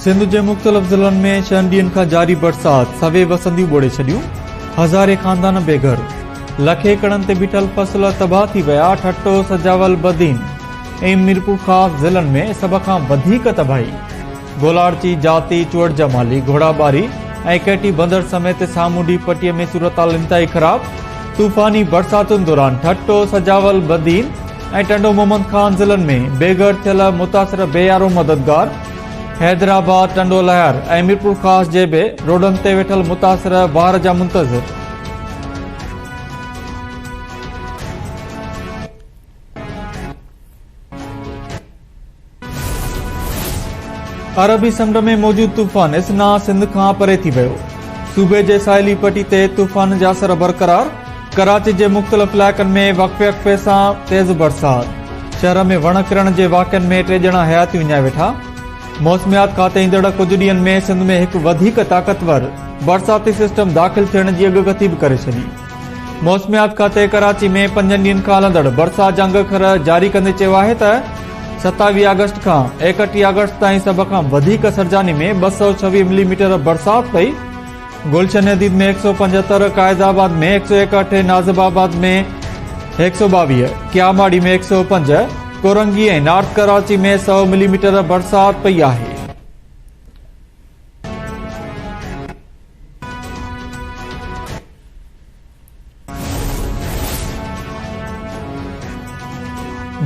सिंध के मुख्तलिफ जिलन में 6 ॾींहनि खां जारी बरसात सवे वसंदियूं ॿोड़े छॾियूं। हज़ारे खानदान बेघर, लखे एकड़नि ते बीठल फसल तबाह थी विया। ठट्टो, सजावल, बदीन ऐं मीरपुर ख़ास ज़िलनि में सभ खां वधीक तबाही। गोलाड़ची, जाती, चुअड़ जमाली, घोड़ाबारी ऐं केटी बंदर समेत सामूंडी पट्टीअ में सूरत इंतहाई ख़राब। तूफ़ानी बरसातुनि दौरान ठट्टो, सजावल, बदीन ऐं टंडो मोहम्मद खान ज़िलनि में बेघर थियल मुतासिर बेयारो मददगार। हैदराबाद, टंडो लहर ऐं मीरपुर ख़ास जे बि रोडनि ते वेठल मुतासिर बार जा मुंतज़िर। अरबी समुंड में मौजूद तूफ़ान इसना सिंध खां परे थी वियो। सूबे जे साहिली पट्टी ते तूफ़ान जा असर बरक़रार। कराची जे मुख़्तलिफ़ इलाइक़नि में वक़फ़े वक़फ़े सां तेज़ बरसात। शहर में वण किरण जे वाक़िअनि में 3 ॼणा हयाती विञाए वेठा। मौसमियात खाते ईंदड़ कुझु ॾींहनि में सिंध में हिकु वधीक ताक़तवर बरसाती सिस्टम दाख़िल थियण जी अॻकथी बि करे छॾी। मौसमियात खाते कराची में 5 ॾींहनि खां हलंदड़ बरसात जा अंगखर जारी कंदे चयो आहे त 27 अगस्त खां 31 अगस्त ताईं सभ खां वधीक सरजानी में 226 मिलीमीटर बरसात पई। गुलशन हदीद में 175, कायदाबाद में 161, नाज़िबाबाद में 122, क्यामाड़ी में 105, कोरंगी ऐं नॉर्थ कराची में 100 मिलीमीटर बरसात पई आहे।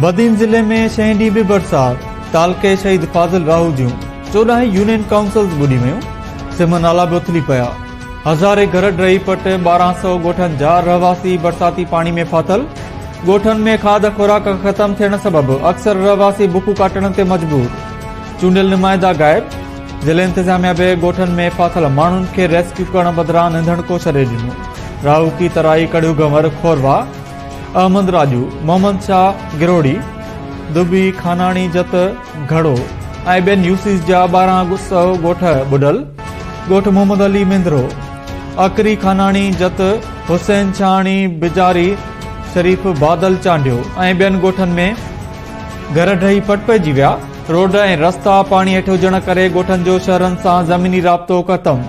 बदीन जिले में 6 ॾींहं बि बरसात। तालके शहीद फाज़िल राहू जूं 14 यूनियन काउंसिल्स ॿुॾी वियूं। सिम नाला बि उथली पिया। हज़ारे घर ड्रही पट। 1200 ॻोठनि जा रहवासी बरसाती पाणी में फाथल। ॻोठनि में खाद खुराक ख़त्म थियण सबबि अक्सर रहवासी बुखू काटण ते मजबूर। चूंडियल नुमाइंदा गायब। ज़िले इंतिज़ामिया बि ॻोठनि में फाथल माण्हुनि खे रेस्क्यू करण बदिरां निंधण को छॾे ॾिनो। राहू की तराई, कड़ियूं गंवर, खोरवा, अहमद राजू, मोहम्मद शाह गिरोड़ी, दुबी, खानाणी, जत, घड़ो ऐं ॿियनि यूसीस जा 1200 ॻोठ ॿुॾल। ॻोठ मोहम्मद अली मिंदरो, अकरी, खानाणी, जत, हुसैन छाणी, बिजारी, शरीफ, बादल, चांडियो ऐं ॿियनि ॻोठनि में घर ढही पट पइजी विया। रोड ऐं रस्ता पाणी हेठि हुजण करे ॻोठनि जो शहरनि सां ज़मीनी राब्तो ख़तम।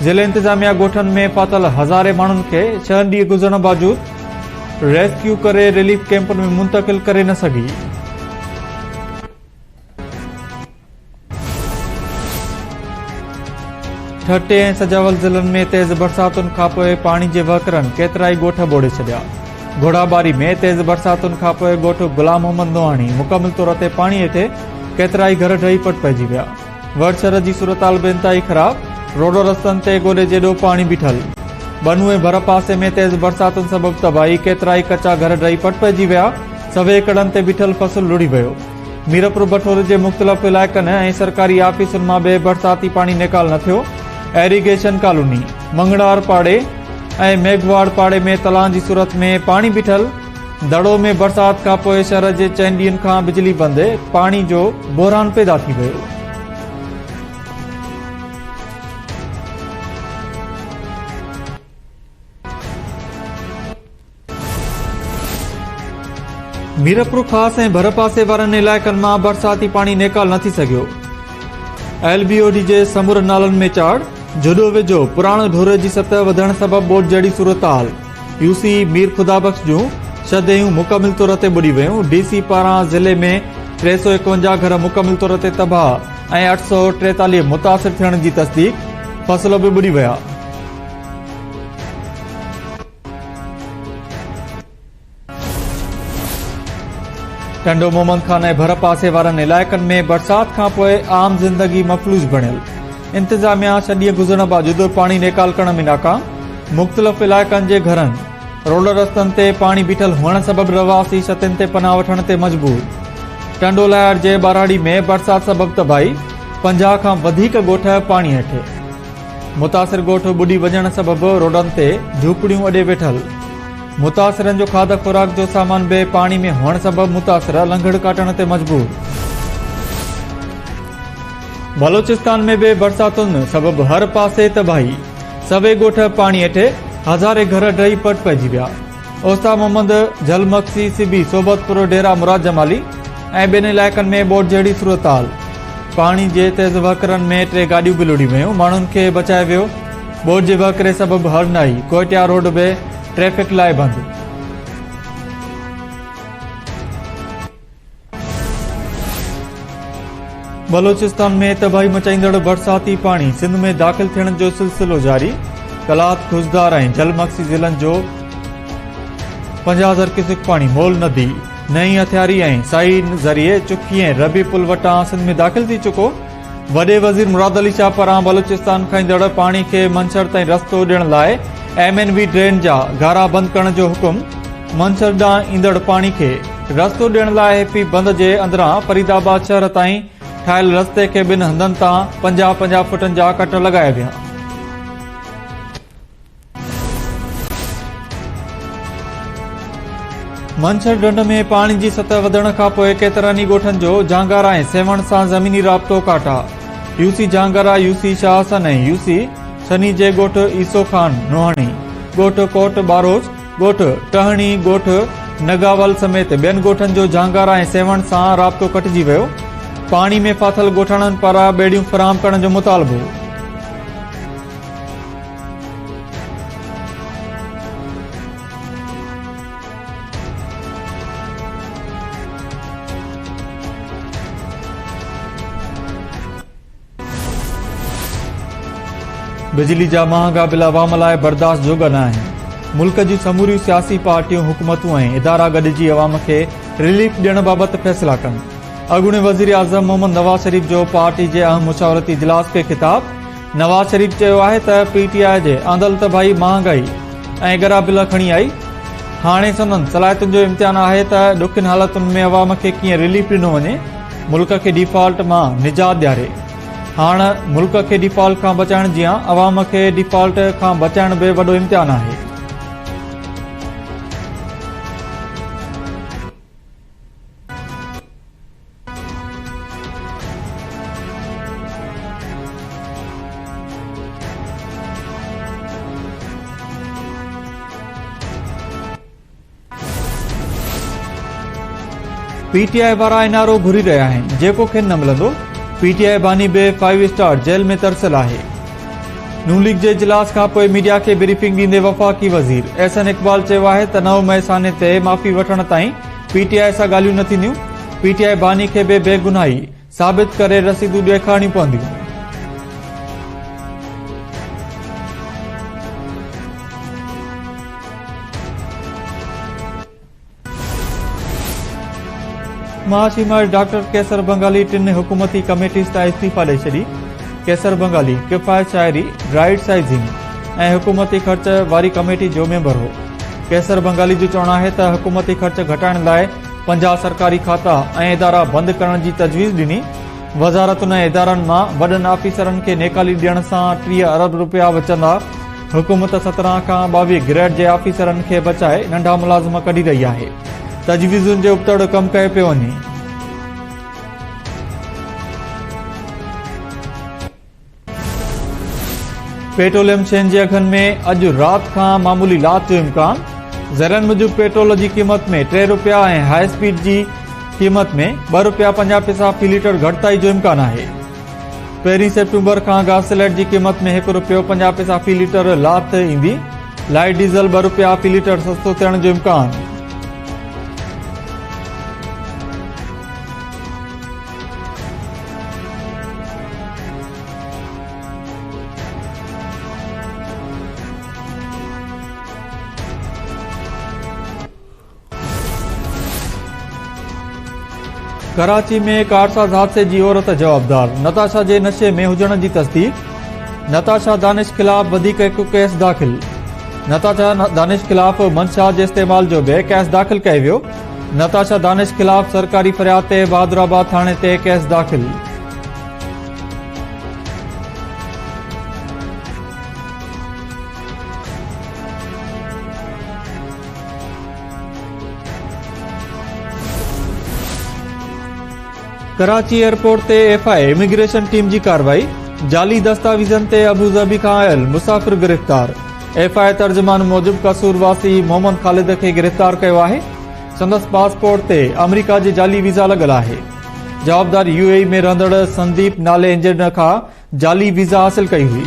ज़िले इंतिज़ामिया ॻोठनि में फाथल हज़ारे माण्हुनि खे 6 ॾींहं गुज़रण बावजूद रेस्क्यू करे रिलीफ कैंपनि में मुंतक़िल करे न सघी। ठट्टे ऐं सजावल ज़िलनि में तेज़ बरसातुनि खां पोइ पाणी जे वहकरनि केतिराई ॻोठ ॿोड़े छॾिया। घोड़ाबारी में तेज़ बरसातुनि खां पोइ ॻोठ गुलाम मोहम्मद नोहाणी मुकमिल तौर ते पाणी हेठि केतिराई घर ढही पट पइजी विया। वड़शहर जी सूरताल बि इंतहाई ख़राब। रोड रस्तनि ते गोॾे जेॾो पाणी बीठल। बनूए भर पासे में तेज़ बरसातुनि सबबि तबाही। केतिराई कचा घर ढही पट पइजी विया। सवे एकड़नि ते बीठल फसल लुड़ी वियो। मीरपुर बठोर जे मुख़्तलिफ़ इलाइक़नि ऐं सरकारी आफ़ीसुनि मां बि बरसाती पाणी निकाल न थियो। एरीगेशन कॉलोनी, मंगड़ार पाड़े ऐं मेघवाड़ पाड़े में तलाउ जी सूरत में पाणी बीठल। दड़ो में बरसात खां पोइ शहर जे 4 ॾींहनि खां बिजली बंद। पाणी जो बहरान पैदा थी वियो। मीरपुर ख़ास ऐं भर पासे वारनि इलाइक़नि मां बरसाती पाणी निकाल न थी सघियो। LBOD जे समूर नालनि में चाड़। जुॾो वेझो पुराणे ढोरे जी सतह वधण सबबि ॿोॾि जहिड़ी सूरताल। UC मीर खुदाबख्श जूं 6 दहियूं मुकमिल तौर ते ॿुॾी वियूं। DC पारां ज़िले में 351 घर मुकमिल तौर ते तबाह ऐं 843 मुतासिर थियण जी तस्दीक। फसल बि ॿुॾी विया। टंडो मोहम्मद खान ऐं भर पासे वारनि इलाइक़नि में बरसात खां पोइ आम ज़िंदगी मफ़लूज बणियल। इंतिज़ामिया 6 ॾींहं गुज़रण बावजूद पाणी निकाल करण में नाकाम। मुख़्तलिफ़ इलाइक़नि जे घरनि, रोड रस्तनि ते पाणी बीठल हुअण सबबि रहवासी छतनि ते पनाह वठण ते मजबूर। टंडो लहर जे बाराड़ी में बरसात सबबि तबाही। 50 खां वधीक ॻोठ पाणी हेठि। मुतासिर ॻोठ ॿुॾी वञण सबबि रोडनि ते झूपड़ियूं अॾे वेठल। मुतासिरनि जो खाद खुराक जो सामान बि पाणी में हुअण सबबि मुतासिर लंघड़ काटण ते मजबूर। बलोचिस्तान में भी बरसातुनि सबबि हर पासे तबाही। सवे ॻोठ पाणी हेठि। हज़ारे घर ढही पट पइजी विया। ओस्ता मोहम्मद, झलमक्सी, सिबी, सोबतपुर, डेरा मुराद जमाली ऐं ॿियनि इलाइक़नि में ॿोॾि जहिड़ी सूरताल। पानी जे तेज़ वहकरनि में 3 गाॾियूं बि लुड़ी वयूं। माण्हुनि खे बचाए वियो। बोट जे वहकरे सबबि हरनाई कोयटिया रोड बि ट्रैफ़िक लाइ बंदि। बलोचिस्तान में तबाही मचाईंदड़ बरसाती पानी सिंध में दाख़िल थियण जो सिलसिलो जारी। कलात, खुशदार ऐं जलमक्सी ज़िलनि जो 50,000 क्यूसेक पानी मोल नदी नई हथियारी ऐं साई ज़रिए चुखी ऐं रबी पुल वटां सिंध में दाख़िल थी चुको। वॾे वज़ीर मुराद अली शाह पारां बलोचिस्तान खां ईंदड़ पाणी खे मंछर ताईं रस्तो ॾियण लाइ MNV ड्रेन जा गारा बंदि करण जो हुकुम। मंछर ॾांहुं ईंदड़ पाणी खे रस्तो ॾियण लाइ हेपी बंद जे अंदरां फरीदाबाद शहर ताईं ठाहियल रस्ते खे 2 हंधनि तां 50-50 फुटनि जा कट लॻाया विया। मंछर ढंढ में पाणी जी सतह वधण खां पोइ केतिरनि ई ॻोठनि जो झांगारा ऐं सेवण सां ज़मीनी राब्तो काटा। UC झांगारा, UC शाह हसन ऐं UC शनी जे ॻोठ ईसो खान नोहणी, ॻोठ कोट बारोच, ॻोठ टहणी, ॻोठ नगावल समेत ॿियनि ॻोठनि जो झांगारा ऐं सेवण सां राब्तो कटिजी वियो। पाणी में फाथल ॻोठाणनि पारां ॿेड़ियूं फराहम करण जो मुतालबो। बिजली जा महांगा बिल अवाम लाइ बर्दाश्त जोॻा न आहिनि। मुल्क जूं समूरियूं सियासी पार्टियूं, हुकूमतूं ऐं इदारा गॾिजी अवाम खे रिलीफ ॾियण बाबति फ़ैसिला कनि। अॻूणे वज़ीर आज़म मोहम्मद नवाज़ शरीफ़ जो पार्टी जे अहम मुशावरती इजलास खे ख़िताब। नवाज़ शरीफ़ चयो आहे त PTI जे आंदल तबाही, महांगाई ऐं ॻरा बिल खणी आई। हाणे संदन सलाहियतुनि जो इम्तिहान आहे त ॾुखियुनि हालतुनि में अवाम खे कीअं रिलीफ ॾिनो वञे, मुल्क खे डिफॉल्ट मां निजात ॾियारे। हाणे मुल्क खे डिफॉल्ट खां बचाइण जीअं अवाम खे डिफॉल्ट खां बचाइण बि वॾो इम्तिहान आहे। PTI वारा इनारो घुरी रहिया आहिनि, जेको खेनि न मिलंदो। PTI बानी बि 5 स्टार जेल में तरसियल आहे। नून लीग जे इजलास खां पोइ मीडिया खे ब्रीफिंग ॾींदे वफ़ाक़ी वज़ीर एहसन इक़बाल चयो आहे त 9 मई साने ते माफ़ी वठण ताईं PTI सां ॻाल्हियूं न थींदियूं। PTI बानी खे बि बेगुनाही साबित करे रसीदूं ॾेखारणियूं पवंदियूं। महाशिमार डॉक्टर कैसर बंगाली 3 हुकूमती कमेटीज़ तां इस्तीफ़ा ॾेई छॾी। कैसर बंगाली किफ़ायत शाइरी, राइट साइजिंग ऐं हुकूमती ख़र्च वारी कमेटी जो मेंबर हो। कैसर बंगाली जो चवणु आहे त हुकूमती ख़र्च घटाइण लाइ 50 सरकारी खाता ऐं इदारा बंदि करण जी तजवीज़ ॾिनी। वज़ारतुनि ऐं इदारनि मां वॾनि ऑफिसरनि खे नेकाली ॾियण सां 30 अरब रुपया बचंदा। हुकूमत 17 खां 22 ग्रेड जे ऑफिसरनि खे बचाए नंढा मुलाज़िम कढी रही आहे। तजवीज़ुनि जे उबतड़ कमु कयो पियो वञे। पेट्रोलियम शयुनि जे अघनि में अॼु राति खां मामूली लात जो इम्कान। ज़रनि मूजिबि पेट्रोल जी क़ीमत में 3 रुपया ऐं हाई स्पीड जी क़ीमत में 2 रुपया 50 पैसा फ़ी लीटर घटिताई जो इम्कान आहे। 1 सेप्टेम्बर खां गासलेट जी क़ीमत में 1 रुपयो 50 पैसा फ़ी लीटर लात ईंदी। लाइट डीज़ल 2 रुपया फ़ी लीटर सस्तो थियण जो इम्कान। कराची में कारसाज़ हादसे जी औरत जवाबदार। नताशा जे नशे में हुजण जी तस्दीक। नताशा दानिश ख़िलाफ़ वधीक हिकु केस दाख़िल। नताशा दानिश ख़िलाफ़ मंशा जे इस्तेमाल जो बि केस दाख़िल कयो वियो। नताशा दानिश ख़िलाफ़ सरकारी फ़रियाद ते बहादुराबाद थाणे ते केस दाख़िल। कराची एयरपोर्ट ते FI इमिग्रेशन टीम जी कार्रवाई। जाली दस्तावेज़नि ते अबूज़ाबी खां आयल मुसाफ़िर गिरफ़्तार। FI तर्जुमान मूजिबि कसूरवासी मोहम्मद ख़ालिद खे गिरफ़्तार कयो आहे। संदसि पासपोर्ट ते अमरीका जे जाली वीज़ा लॻल आहे। जवाबदार यूएई में रहंदड़ संदीप नाले इंजन खां जाली वीज़ा हासिल कई हुई।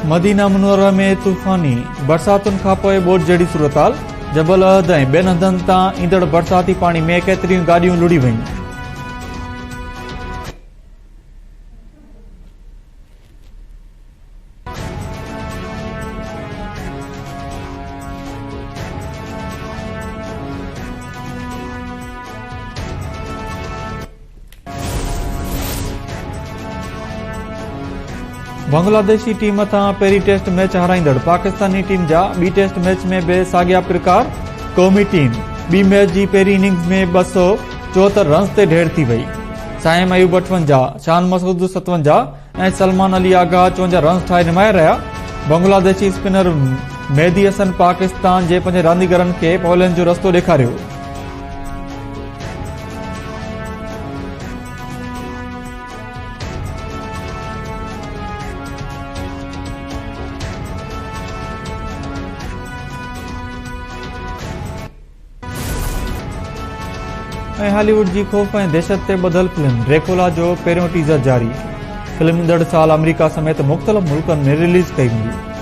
मदीना मुनव्वरा में तूफ़ानी बरसातुनि खां पोइ ॿोॾि जहिड़ी सूरताल। जबल अहद ऐं ॿियनि हंधनि तां ईंदड़ बरसाती पाणी में केतिरियूं गाॾियूं लुड़ी वयूं। बांग्लादेशी टीम तां पहिरीं टेस्ट मैच हाराईंदड़ पाकिस्तानी टीम जा ॿी टेस्ट मैच में बि साॻिया प्रकार। क़ौमी टीम ॿी मैच जी पहिरीं इनिंग्स में 274 रन्स ते ढेर थी वई। साइम अयूब 58, शान मसूद 57 ऐं सलमान अली आगाह 54 रन्स ठाहे निमाया रहिया। बांग्लादेशी स्पिनर मेहदी हसन पाकिस्तान जे पंज रांदीगरनि खे पवलियन जो रस्तो ॾेखारियो। ऐं हॉलीवुड जी ख़ौफ़ ऐं दहशत ते ॿधल फिल्म ड्रैकुला जो पहिरियों टीज़र जारी। फिल्म ईंदड़ साल अमेरिका समेत मुख़्तलिफ़ मुल्कनि में रिलीज़ कई वेंदी।